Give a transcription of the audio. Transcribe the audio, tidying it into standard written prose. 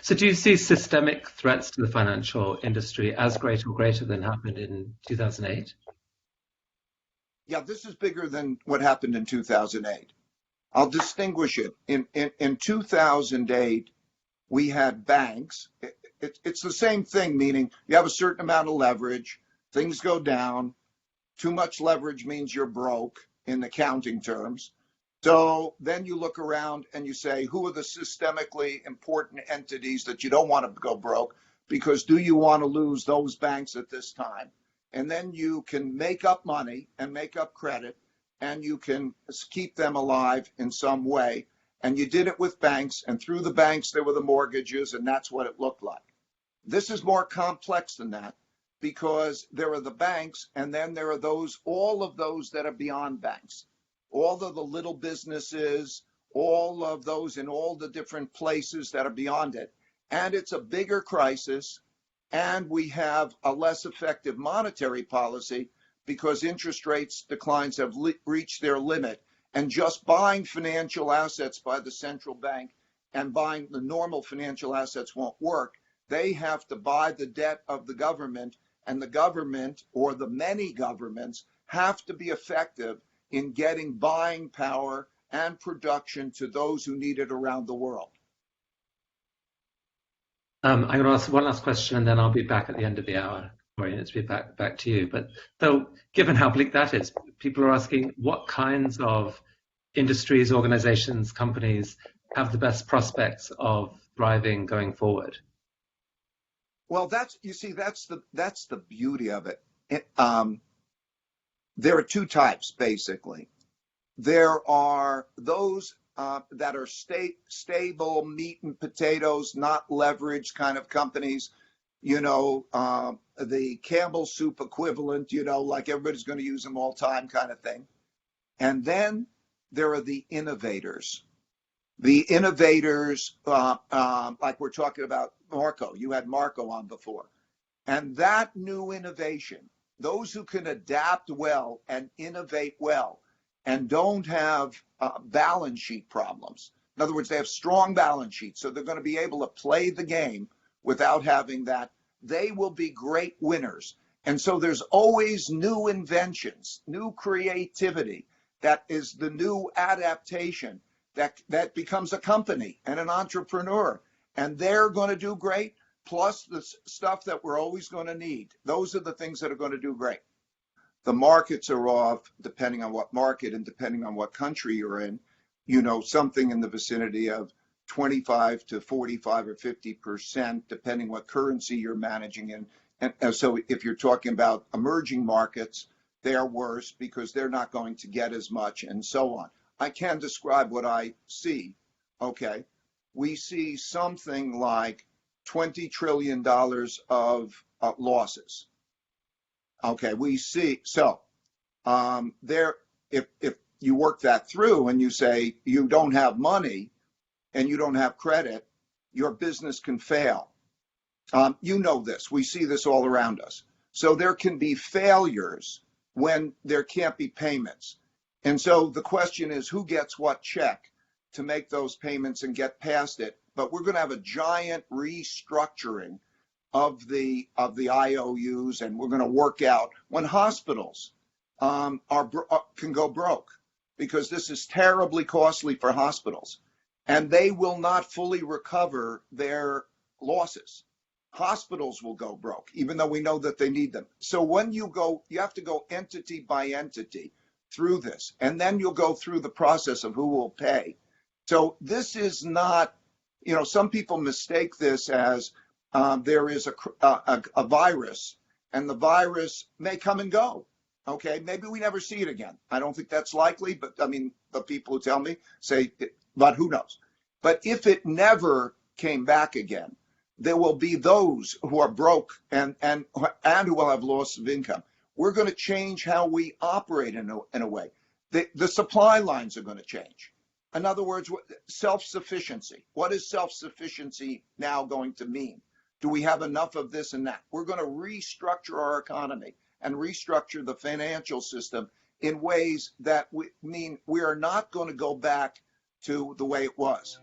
So do you see systemic threats to the financial industry as great or greater than happened in 2008? Yeah, this is bigger than what happened in 2008. I'll distinguish it. In 2008, we had banks. It's the same thing, meaning you have a certain amount of leverage, things go down. Too much leverage means you're broke in accounting terms. So then you look around and you say, who are the systemically important entities that you don't want to go broke? Because do you want to lose those banks at this time? And then you can make up money and make up credit, and you can keep them alive in some way. And you did it with banks, and through the banks, there were the mortgages, and that's what it looked like. This is more complex than that, because there are the banks, and then there are all of those that are beyond banks. All of the little businesses, all of those in all the different places that are beyond it. And it's a bigger crisis, and we have a less effective monetary policy because interest rates declines have reached their limit. And just buying financial assets by the central bank and buying the normal financial assets won't work. They have to buy the debt of the government, and the government, or the many governments, have to be effective in getting buying power and production to those who need it around the world. I'm going to ask one last question, and then I'll be back at the end of the hour. Sorry, it's be back to you. But though, given how bleak that is, people are asking what kinds of industries, organizations, companies have the best prospects of thriving going forward. Well, that's the beauty of it. There are two types, basically. There are those that are stable meat and potatoes, not leveraged kind of companies, the Campbell soup equivalent, like everybody's going to use them all time kind of thing. And then there are the innovators. The innovators, like we're talking about Marco. You had Marco on before. And that new innovation, those who can adapt well and innovate well and don't have balance sheet problems. In other words, they have strong balance sheets, so they're going to be able to play the game without having that. They will be great winners. And so there's always new inventions, new creativity. That is the new adaptation that becomes a company and an entrepreneur. And they're going to do great, plus the stuff that we're always going to need. Those are the things that are going to do great. The markets are off, depending on what market and depending on what country you're in, something in the vicinity of 25 to 45 or 50%, depending what currency you're managing in. And so if you're talking about emerging markets, they're worse because they're not going to get as much and so on. I can describe what I see, okay? We see something like $20 trillion of losses. Okay, we see, so if you work that through and you say you don't have money and you don't have credit, your business can fail. You know this, we see this all around us. So there can be failures when there can't be payments. And so the question is who gets what check to make those payments and get past it. But we're going to have a giant restructuring of the IOUs, and we're going to work out when hospitals can go broke, because this is terribly costly for hospitals, and they will not fully recover their losses. Hospitals will go broke, even though we know that they need them. So when you have to go entity by entity through this, and then you'll go through the process of who will pay. So this is not, some people mistake this as there is a virus, and the virus may come and go. Okay, maybe we never see it again. I don't think that's likely, but the people who tell me say, but who knows? But if it never came back again, there will be those who are broke and who will have loss of income. We're going to change how we operate in a way. The supply lines are going to change. In other words, self-sufficiency. What is self-sufficiency now going to mean? Do we have enough of this and that? We're going to restructure our economy and restructure the financial system in ways that mean we are not going to go back to the way it was.